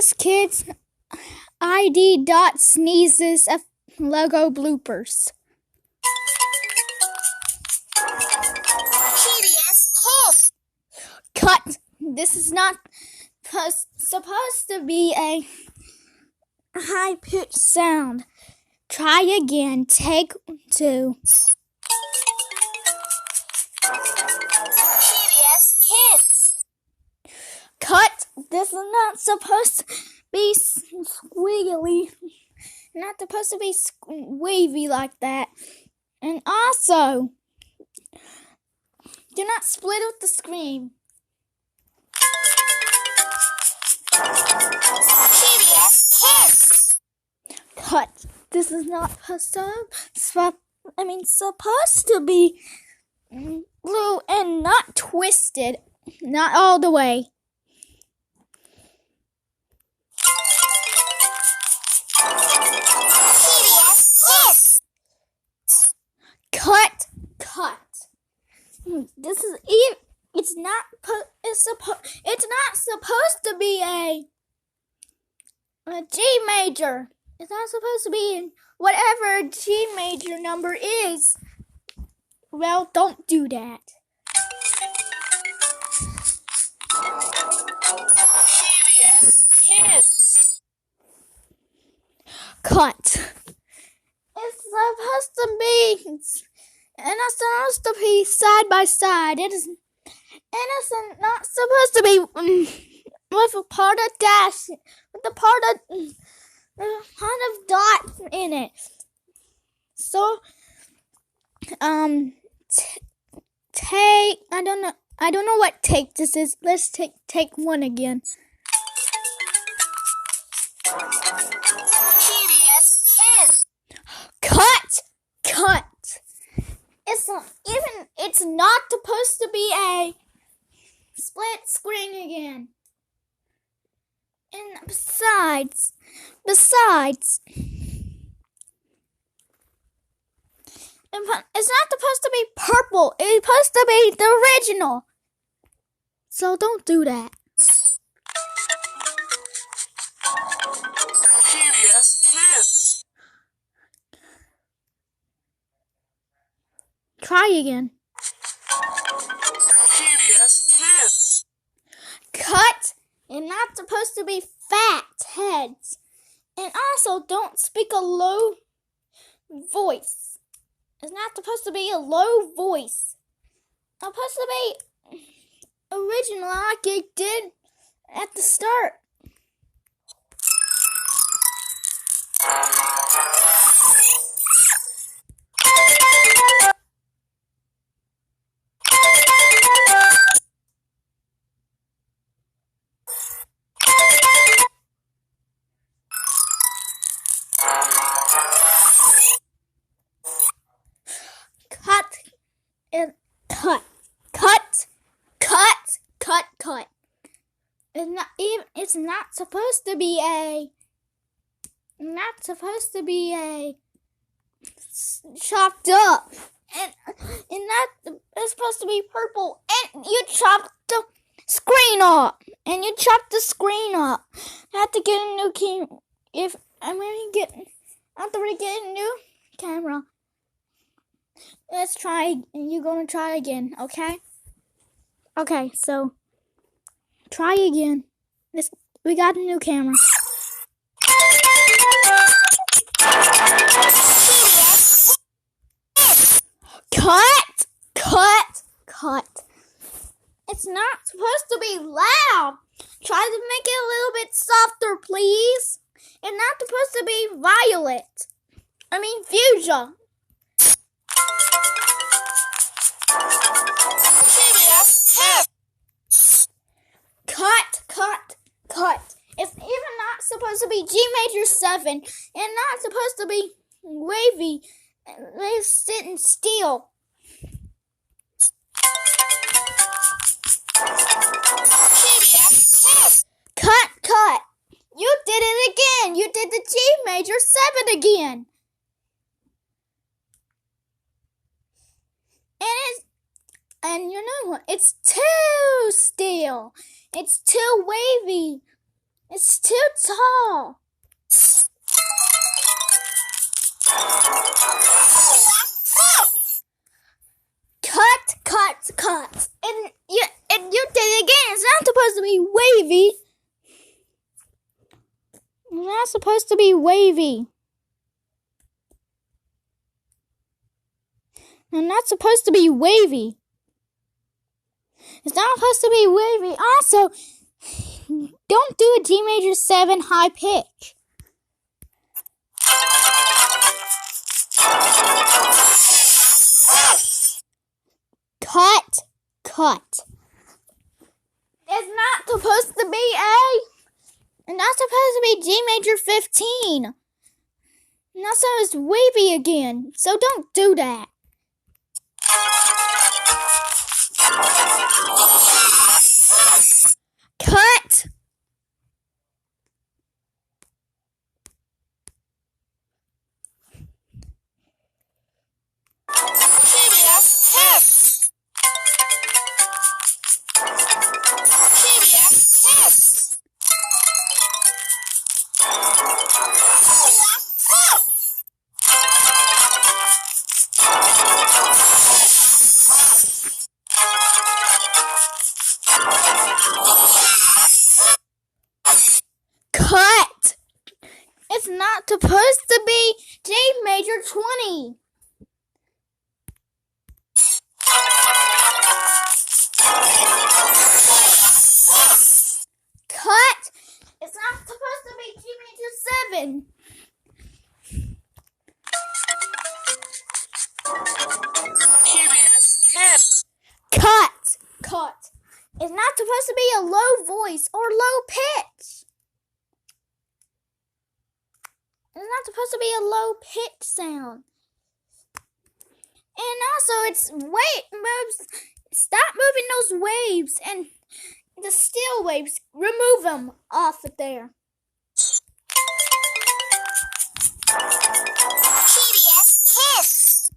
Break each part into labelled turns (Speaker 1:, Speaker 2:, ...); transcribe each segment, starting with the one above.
Speaker 1: PBS Kids ID sneezes Lego bloopers.
Speaker 2: PBS Kids.
Speaker 1: Cut! This is not supposed to be a high-pitched sound. Try again. Take 2.
Speaker 2: PBS Kids.
Speaker 1: Cut! This is not supposed to be squiggly. Not supposed to be wavy like that. And also, do not split up the screen.
Speaker 2: PBS Kids.
Speaker 1: Cut. This is not supposed to be blue and not twisted. Not all the way.
Speaker 2: PBS Kids.
Speaker 1: Cut. This is even. It's not supposed to be a G major. It's not supposed to be whatever G major number is. Well, don't do that.
Speaker 2: PBS Kids.
Speaker 1: Cut. It's supposed to be, and it's supposed to be side by side. It's not supposed to be with a part of dash, with the part of dot in it. So, take. I don't know what take this is. Let's take 1 again.
Speaker 2: PBS Kids.
Speaker 1: Cut. It's not supposed to be a split screen again. And besides, it's not supposed to be purple. It's supposed to be the original. So don't do that.
Speaker 2: PBS Kids.
Speaker 1: Try again.
Speaker 2: PBS Kids.
Speaker 1: Cut. And not supposed to be fat heads. And also don't speak a low voice. It's not supposed to be a low voice. It's supposed to be original like it did at the start. Cut. It's not supposed to be a. Not supposed to be a chopped up, and that it's supposed to be purple. And you chopped the screen off, and you chopped the screen up. I have to get a new camera. If I'm gonna get, I have to get a new camera. Let's try. You're gonna try again, okay? Okay, so try again. We got a new camera. Cut. It's not supposed to be loud. Try to make it a little bit softer, please. It's not supposed to be violet. Fuchsia. Cut. It's even not supposed to be G major 7 and not supposed to be wavy. They're sitting still. Cut. You did it again. You did the G major 7 again. And you know what? It's too still. It's too wavy. It's too tall. Cut. And you did it again. It's not supposed to be wavy. It's not supposed to be wavy. I'm not supposed to be wavy. It's not supposed to be wavy. Also, don't do a G major 7 high pitch. Cut. It's not supposed to be A. It's not supposed to be G major 15. Now so it's wavy again. So don't do that. Cut.
Speaker 2: PBS Kids. PBS Kids.
Speaker 1: Cut. It's not supposed to be G major 20. Cut. It's not supposed to be G major 7.
Speaker 2: PBS Kids.
Speaker 1: Cut. It's not supposed to be a low voice or low pitch. It's not supposed to be a low pitch sound. And also, stop moving those waves and the still waves. Remove them off of there.
Speaker 2: PBS Kids.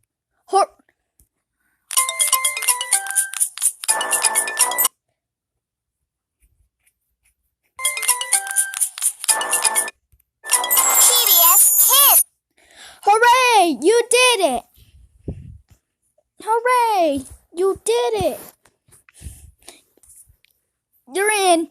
Speaker 2: PBS Kids.
Speaker 1: Hooray! You did it! Hooray! You did it! You're in.